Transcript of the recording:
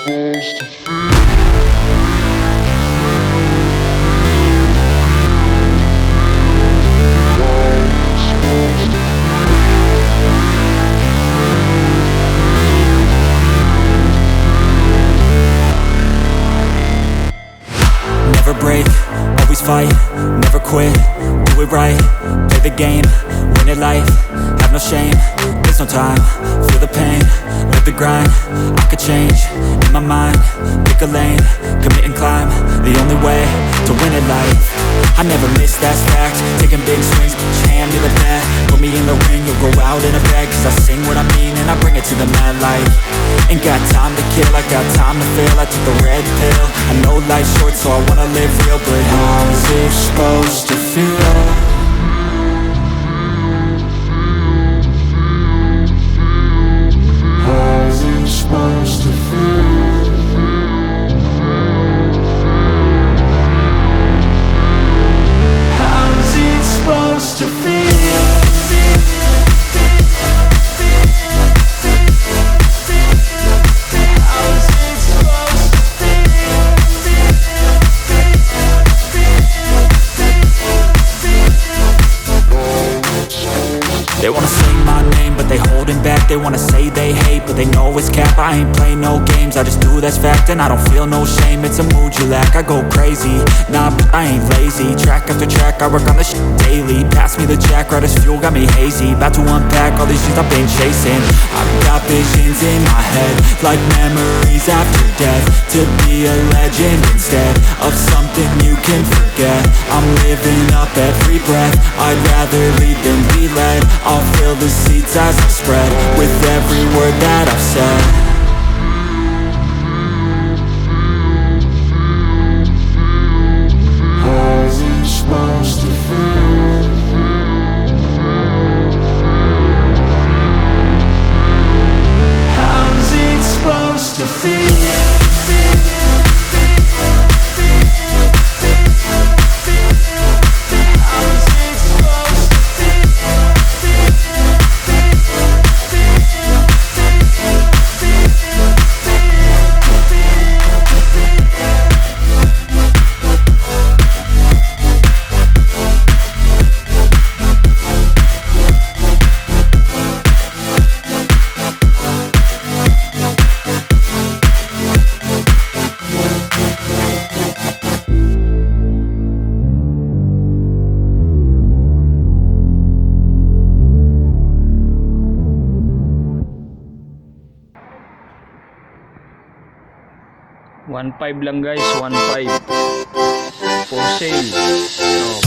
Never break, always fight, never quit, do it right, play the game, win it life, have no shame, there's no time, feel the pain, live the grind, I could change, in my mind, pick a lane, commit and climb, the only way to win it life. I never miss, that's fact, taking big swings, put your hand to the bat, put me in the ring, you'll go out in a bag, cause I sing what I mean and I bring it to the mad light. Ain't got time to kill, I got time to feel, I took the red pill, I know life's short so I wanna live real, but how's it supposed to feel? How's it supposed to feel? How's it supposed to feel? They wanna say my name, but they holding back. They wanna say they hate, but they know it's cap. I ain't play no games, I just do that's fact. And I don't feel no shame, it's a mood you lack. I go crazy, nah, but I ain't lazy. Track after track, I work on this shit daily. Pass me the jack, right as fuel, got me hazy. About to unpack all these things I've been chasing. I've got visions in my head, like memories after death. To be a legend instead of something you can forget. I'm living up every breath, I'd rather lead than be led. I'll fill the seats as I spread with every word that I've said. How's it supposed to feel? How's it supposed to feel? $1.5 lang guys, 1.5 for sale. So